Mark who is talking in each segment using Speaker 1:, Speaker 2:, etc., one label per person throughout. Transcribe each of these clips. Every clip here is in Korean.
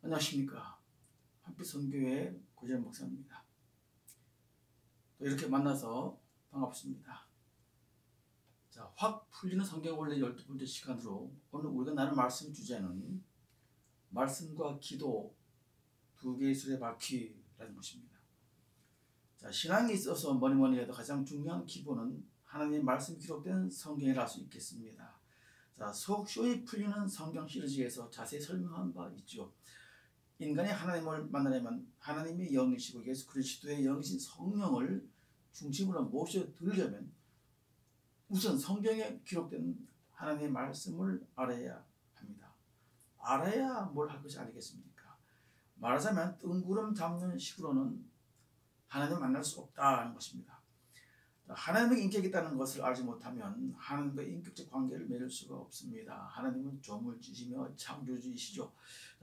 Speaker 1: 안녕하십니까. 한빛선교회 고재현 목사입니다. 또 이렇게 만나서 반갑습니다. 자, 확 풀리는 성경 원래 12번째 시간으로 오늘 우리가 나눌 말씀 주제는 말씀과 기도 두 개의 수레바퀴라는 것입니다. 자, 신앙에 있어서 뭐니 해도 가장 중요한 기본은 하나님의 말씀이 기록된 성경이라 할 수 있겠습니다. 자, 속쇼이 풀리는 성경 시리즈에서 자세히 설명한 바 있죠. 인간이 하나님을 만나려면 하나님의 영이시고 예수 그리스도의 영이신 성령을 중심으로 모셔드리려면 우선 성경에 기록된 하나님의 말씀을 알아야 합니다. 알아야 뭘 할 것이 아니겠습니까? 말하자면 뜬구름 잡는 식으로는 하나님을 만날 수 없다는 것입니다. 하나님의 인격이 있다는 것을 알지 못하면 하나님과 인격적 관계를 맺을 수가 없습니다. 하나님은 조물주시며 창조주이시죠.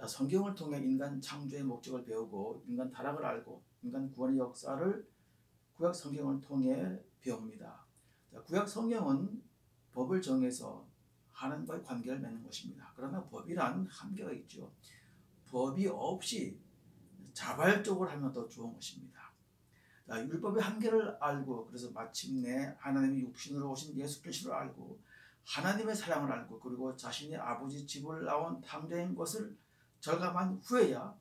Speaker 1: 성경을 통해 인간 창조의 목적을 배우고 인간 타락을 알고 인간 구원의 역사를 구약 성경을 통해 배웁니다. 구약 성경은 법을 정해서 하나님과의 관계를 맺는 것입니다. 그러나 법이란 한계가 있죠. 법이 없이 자발적으로 하면 더 좋은 것입니다. 율법의 한계를 알고 그래서 마침내 하나님의 육신으로 오신 예수 그리스도를 알고 하나님의 사랑을 알고 그리고 자신의 아버지 집을 나온 탕자인 것을 절감한 후에야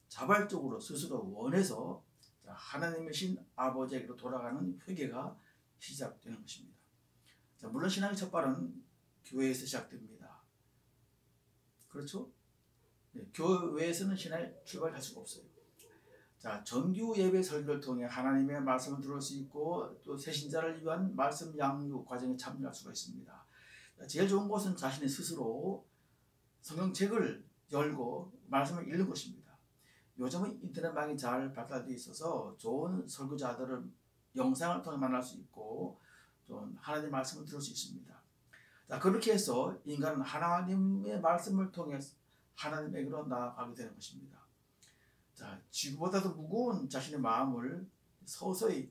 Speaker 1: 자발적으로 스스로 원해서 하나님이신 아버지에게로 돌아가는 회개가 시작되는 것입니다. 물론 신앙의 첫 발은 교회에서 시작됩니다. 그렇죠? 교회에서는 신앙의 출발할 수가 없어요. 자, 정규 예배 설교를 통해 하나님의 말씀을 들을 수 있고 또 새신자를 위한 말씀 양육 과정에 참여할 수가 있습니다. 제일 좋은 것은 자신이 스스로 성경책을 열고 말씀을 읽는 것입니다. 요즘은 인터넷망이 잘 발달되어 있어서 좋은 설교자들을 영상을 통해 만날 수 있고 좀 하나님의 말씀을 들을 수 있습니다. 자, 그렇게 해서 인간은 하나님의 말씀을 통해 하나님에게로 나아가게 되는 것입니다. 자, 지구보다도 무거운 자신의 마음을 서서히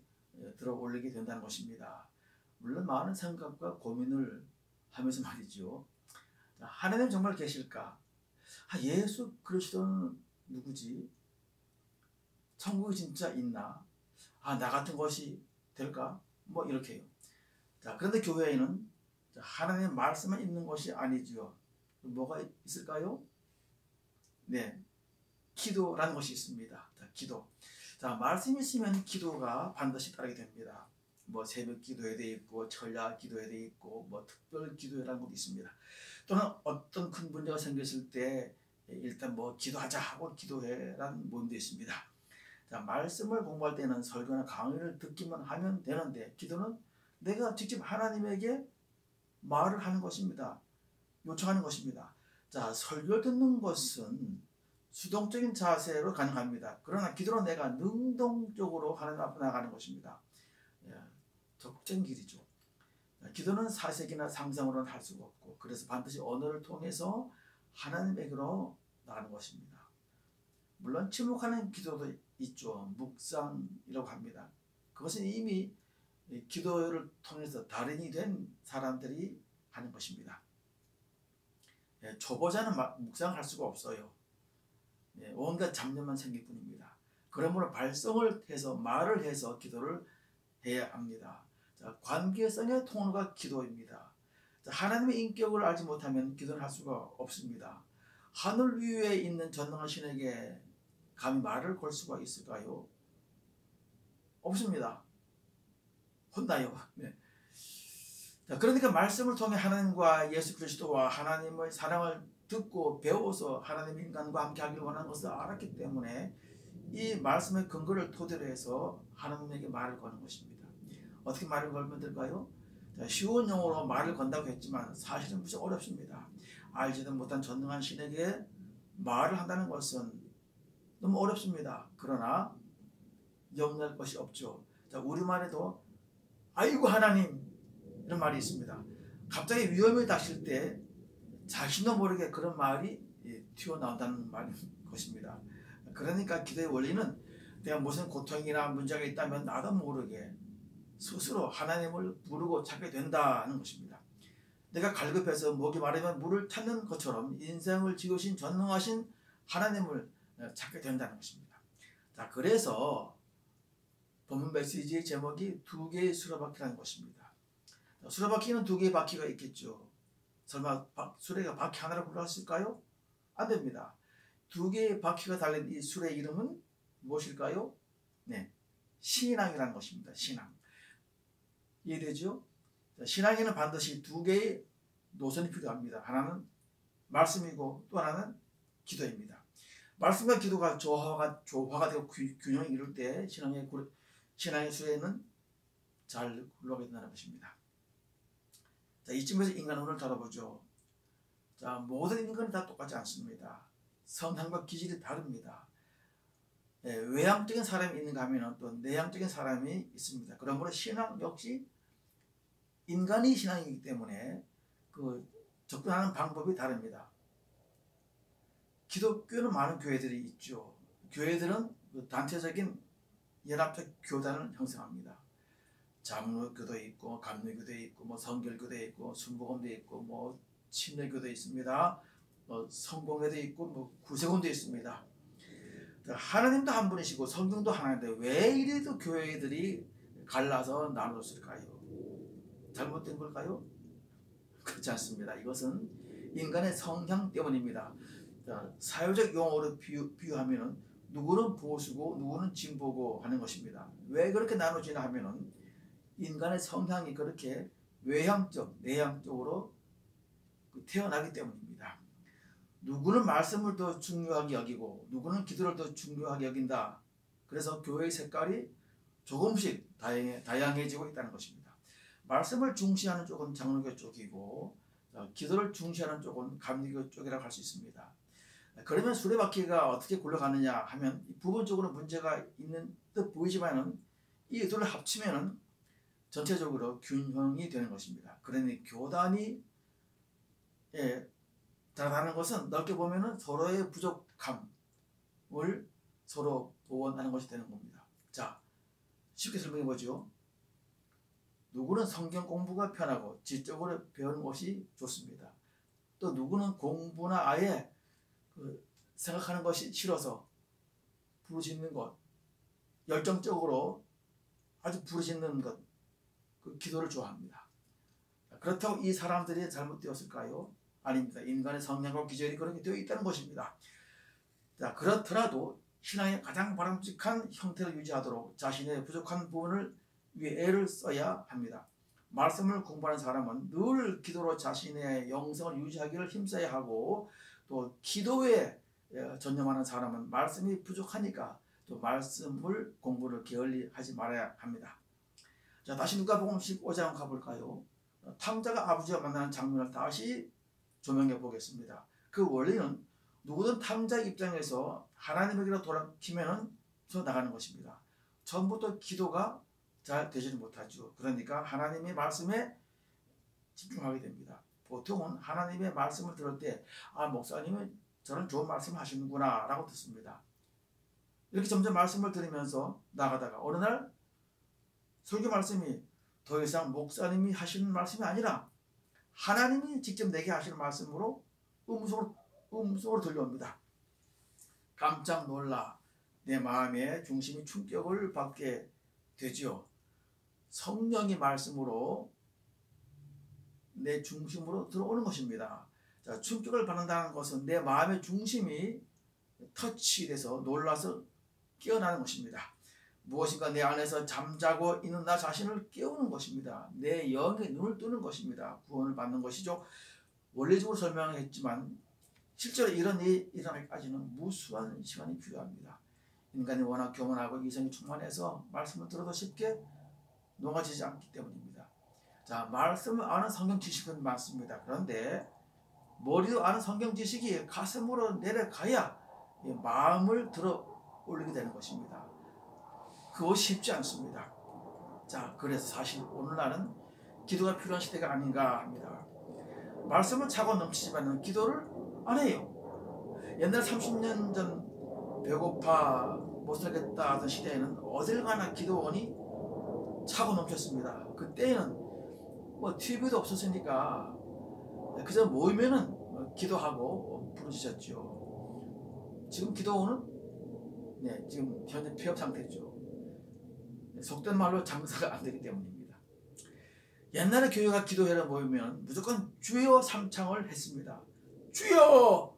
Speaker 1: 들어 올리게 된다는 것입니다. 물론 많은 생각과 고민을 하면서 말이죠. 자, 하나님 정말 계실까? 예수 그리스도는 누구지? 천국이 진짜 있나? 나 같은 것이 될까? 뭐 이렇게요. 자, 그런데 교회에는 하나님의 말씀만 있는 것이 아니지요. 뭐가 있을까요? 네. 기도라는 것이 있습니다. 자, 기도. 자, 말씀이 있으면 기도가 반드시 따르게 됩니다. 뭐 새벽 기도회도 있고 철야 기도회도 있고 뭐 특별 기도회라는 것도 있습니다. 또는 어떤 큰 문제가 생겼을 때 일단 뭐 기도하자 하고 기도회라는 모임도 있습니다. 자, 말씀을 공부할 때는 설교나 강의를 듣기만 하면 되는데 기도는 내가 직접 하나님에게 말을 하는 것입니다. 요청하는 것입니다. 자, 설교를 듣는 것은 수동적인 자세로 가능합니다. 그러나 기도로 내가 능동적으로 하나님 앞에 나가는 것입니다. 적극적인 길이죠. 기도는 사색이나 상상으로는 할 수가 없고 그래서 반드시 언어를 통해서 하나님에게로 나가는 것입니다. 물론 침묵하는 기도도 있죠. 묵상이라고 합니다. 그것은 이미 기도를 통해서 달인이 된 사람들이 하는 것입니다. 초보자는 묵상할 수가 없어요. 온갖 잡념만 생길 뿐입니다. 그러므로 발성을 해서 말을 해서 기도를 해야 합니다. 자, 관계성의 통로가 기도입니다. 자, 하나님의 인격을 알지 못하면 기도를 할 수가 없습니다. 하늘 위에 있는 전능한 신에게 감히 말을 걸 수가 있을까요? 없습니다. 혼나요. 네. 자, 그러니까 말씀을 통해 하나님과 예수 그리스도와 하나님의 사랑을 듣고 배워서 하나님 인간과 함께 하기를 원하는 것을 알았기 때문에 이 말씀의 근거를 토대로 해서 하나님에게 말을 거는 것입니다. 어떻게 말을 걸면 될까요? 자, 쉬운 용어로 말을 건다고 했지만 사실은 무척 어렵습니다. 알지도 못한 전능한 신에게 말을 한다는 것은 너무 어렵습니다. 그러나 염려할 것이 없죠. 자, 우리말에도 아이고 하나님 이런 말이 있습니다. 갑자기 위험이 닥칠 때 자신도 모르게 그런 말이 튀어나온다는 것입니다. 그러니까 기도의 원리는 내가 무슨 고통이나 문제가 있다면 나도 모르게 스스로 하나님을 부르고 찾게 된다는 것입니다. 내가 갈급해서 목이 마르면 물을 찾는 것처럼 인생을 지으신 전능하신 하나님을 찾게 된다는 것입니다. 자, 그래서 본문 메시지의 제목이 두 개의 수레바퀴라는 것입니다. 수레바퀴는 두 개의 바퀴가 있겠죠. 설마 수레가 바퀴 하나를 굴렀을까요? 안 됩니다. 두 개의 바퀴가 달린 이 수레의 이름은 무엇일까요? 네, 신앙이라는 것입니다. 신앙. 이해되죠? 신앙에는 반드시 두 개의 노선이 필요합니다. 하나는 말씀이고 또 하나는 기도입니다. 말씀과 기도가 조화가 되고 균형을 이룰 때 신앙의 수레는 잘 굴러가게 된다는 것입니다. 자, 이쯤에서 인간론을 다뤄보죠. 자, 모든 인간은 다 똑같지 않습니다. 성향과 기질이 다릅니다. 외향적인 사람이 있는가 하면 또 내향적인 사람이 있습니다. 그러므로 신앙 역시 인간이 신앙이기 때문에 그 접근하는 방법이 다릅니다. 기독교는 많은 교회들이 있죠. 교회들은 그 단체적인 연합적 교단을 형성합니다. 장로교도 있고 감리교도 있고 뭐 성결교도 있고 순복음도 있고 뭐 침례교도 있습니다. 성공회도 있고 뭐 구세군도 있습니다. 하나님도 한 분이시고 성경도 하나인데 왜 이래도 교회들이 갈라서 나눠졌을까요? 잘못된 걸까요? 그렇지 않습니다. 이것은 인간의 성향 때문입니다. 사회적 용어로 비유하면 누구는 보수고 누구는 진보고 하는 것입니다. 왜 그렇게 나눠지나 하면 인간의 성향이 그렇게 외향적, 내향적으로 태어나기 때문입니다. 누구는 말씀을 더 중요하게 여기고 누구는 기도를 더 중요하게 여긴다. 그래서 교회의 색깔이 조금씩 다양해지고 있다는 것입니다. 말씀을 중시하는 쪽은 장로교 쪽이고 기도를 중시하는 쪽은 감리교 쪽이라고 할 수 있습니다. 그러면 수레바퀴가 어떻게 굴러가느냐 하면 부분적으로 문제가 있는 듯 보이지만은 이 둘을 합치면은 전체적으로 균형이 되는 것입니다. 그러니 교단이 다르다는 것은 넓게 보면은 서로의 부족함을 서로 보완하는 것이 되는 겁니다. 자, 쉽게 설명해 보죠. 누구는 성경 공부가 편하고 지적으로 배우는 것이 좋습니다. 또 누구는 공부나 아예 생각하는 것이 싫어서 부르짖는 것, 열정적으로 아주 부르짖는 것, 그 기도를 좋아합니다. 그렇다고 이 사람들이 잘못되었을까요? 아닙니다. 인간의 성향과 기질이 그렇게 되어 있다는 것입니다. 자, 그렇더라도 신앙의 가장 바람직한 형태를 유지하도록 자신의 부족한 부분을 위해 애를 써야 합니다. 말씀을 공부하는 사람은 늘 기도로 자신의 영성을 유지하기를 힘써야 하고 또 기도에 전념하는 사람은 말씀이 부족하니까 또 말씀을 공부를 게을리하지 말아야 합니다. 자, 다시 누가복음 15장 가볼까요? 탕자가 아버지와 만나는 장면을 다시 조명해 보겠습니다. 그 원리는 누구든 탕자의 입장에서 하나님에게로 돌아키면은 나가는 것입니다. 처음부터 기도가 잘 되지는 못하죠. 그러니까 하나님의 말씀에 집중하게 됩니다. 보통은 하나님의 말씀을 들을 때 목사님은 저는 좋은 말씀을 하시는구나 라고 듣습니다. 이렇게 점점 말씀을 들으면서 나가다가 어느 날 설교 말씀이 더 이상 목사님이 하시는 말씀이 아니라 하나님이 직접 내게 하시는 말씀으로 음성으로 들려옵니다. 깜짝 놀라 내 마음의 중심이 충격을 받게 되지요. 성령의 말씀으로 내 중심으로 들어오는 것입니다. 자, 충격을 받는다는 것은 내 마음의 중심이 터치돼서 놀라서 깨어나는 것입니다. 무엇인가 내 안에서 잠자고 있는 나 자신을 깨우는 것입니다. 내 영의 눈을 뜨는 것입니다. 구원을 받는 것이죠. 원리적으로 설명했지만 실제로 이런 일이 일어나기까지는 무수한 시간이 필요합니다. 인간이 워낙 교만하고 이성이 충만해서 말씀을 들어도 쉽게 녹아지지 않기 때문입니다. 자, 말씀을 아는 성경 지식은 많습니다. 그런데 머리로 아는 성경 지식이 가슴으로 내려가야 마음을 들어 올리게 되는 것입니다. 그것이 쉽지 않습니다. 자, 그래서 사실 오늘날은 기도가 필요한 시대가 아닌가 합니다. 말씀은 차고 넘치지만 기도를 안 해요. 옛날 30년 전 배고파 못 살겠다 하던 시대에는 어딜 가나 기도원이 차고 넘쳤습니다. 그때는 뭐 TV도 없었으니까 그저 모이면은 기도하고 부르짖었죠. 지금 기도는 지금 현재 폐업 상태죠. 속된 말로 장사가 안 되기 때문입니다. 옛날에 교회가 기도회를 모이면 무조건 주여 삼창을 했습니다. 주여!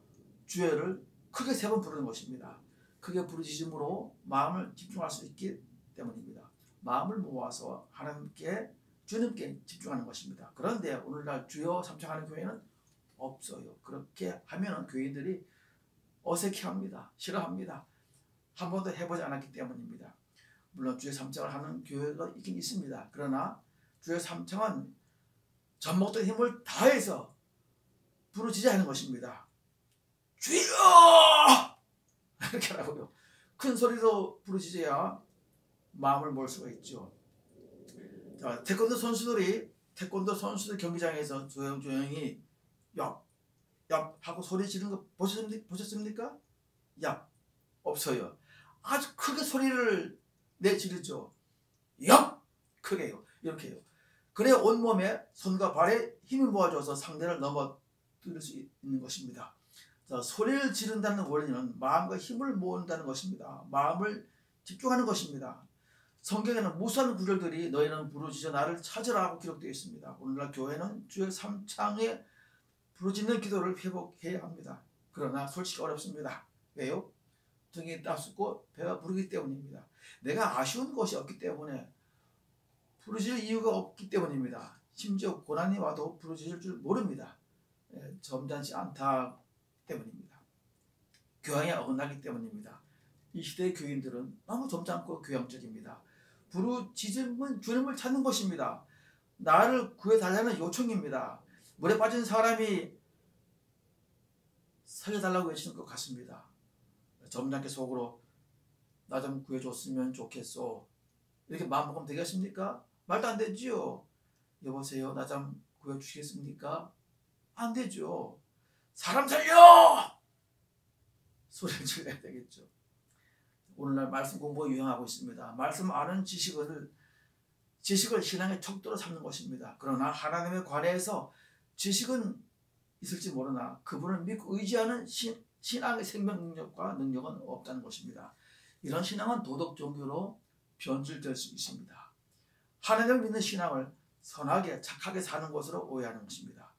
Speaker 1: 주여를 크게 3번 부르는 것입니다. 크게 부르짖음으로 마음을 집중할 수 있기 때문입니다. 마음을 모아서 하나님께 주님께 집중하는 것입니다. 그런데 오늘날 주여 삼창하는 교회는 없어요. 그렇게 하면 교인들이 어색해합니다. 싫어합니다. 한 번도 해보지 않았기 때문입니다. 물론 주여 삼창을 하는 교회가 있긴 있습니다. 그러나 주여 삼창은 젖먹던 힘을 다해서 부르짖어야 하는 것입니다. 주여! 이렇게 하라고요. 큰 소리로 부르짖어야 마음을 모을 수가 있죠. 자, 태권도 선수들 경기장에서 조용히 얍 하고 소리 지르는 거 보셨습니까? 얍 없어요. 아주 크게 소리를 내지르죠. 얍 크게요. 이렇게요. 그래야 온몸에 손과 발에 힘을 모아줘서 상대를 넘어뜨릴 수 있는 것입니다. 자, 소리를 지른다는 원리는 마음과 힘을 모은다는 것입니다. 마음을 집중하는 것입니다. 성경에는 무수한 구절들이 너희는 부르짖어 나를 찾으라 하고 기록되어 있습니다. 오늘날 교회는 주의 삼창에 부르짖는 기도를 회복해야 합니다. 그러나 솔직히 어렵습니다. 왜요? 등이 따숩고 배가 부르기 때문입니다. 내가 아쉬운 것이 없기 때문에 부르짖을 이유가 없기 때문입니다. 심지어 고난이 와도 부르짖을 줄 모릅니다. 점잖지 않다 때문입니다. 교양에 어긋나기 때문입니다. 이 시대의 교인들은 너무 점잖고 교양적입니다. 부르짖음은 주님을 찾는 것입니다. 나를 구해달라는 요청입니다. 물에 빠진 사람이 살려달라고 외치는 것 같습니다. 점잖게 속으로 나 좀 구해줬으면 좋겠소. 이렇게 마음먹으면 되겠습니까? 말도 안 되지요. 여보세요, 나 좀 구해주시겠습니까? 안 되죠. 사람 살려! 소리를 질러야 되겠죠. 오늘날 말씀 공부가 유행하고 있습니다. 말씀 아는 지식을 신앙의 척도로 삼는 것입니다. 그러나 하나님에 관해서 지식은 있을지 모르나 그분을 믿고 의지하는 신앙의 생명 능력과 능력은 없다는 것입니다. 이런 신앙은 도덕 종교로 변질될 수 있습니다. 하나님을 믿는 신앙을 선하게 착하게 사는 것으로 오해하는 것입니다.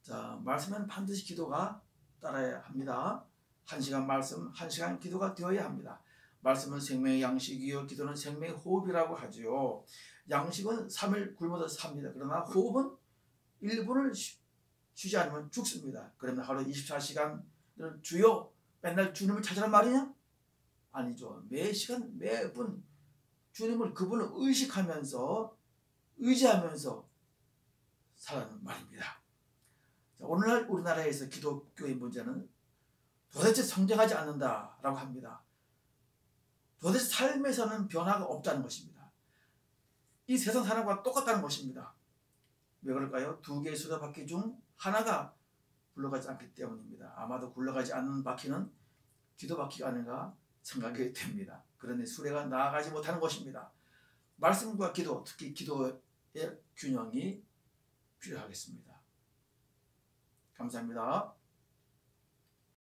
Speaker 1: 자, 말씀은 반드시 기도가 따라야 합니다. 1시간 말씀, 1시간 기도가 되어야 합니다. 말씀은 생명의 양식이요 기도는 생명의 호흡이라고 하죠. 양식은 3일 굶어도 삽니다. 그러나 호흡은 1분을 쉬지 않으면 죽습니다. 그러면 하루 24시간 주여 맨날 주님을 찾으란 말이냐? 아니죠. 매 시간 매분 주님을 그분을 의지하면서 살아가는 말입니다. 자, 오늘날 우리나라에서 기독교의 문제는 도대체 성장하지 않는다라고 합니다. 도대체 삶에서는 변화가 없다는 것입니다. 이 세상 사람과 똑같다는 것입니다. 왜 그럴까요? 2개의 수레바퀴 중 하나가 굴러가지 않기 때문입니다. 아마도 굴러가지 않는 바퀴는 기도바퀴가 아닌가 생각이 됩니다. 그런데 수레가 나아가지 못하는 것입니다. 말씀과 기도, 특히 기도의 균형이 필요하겠습니다. 감사합니다.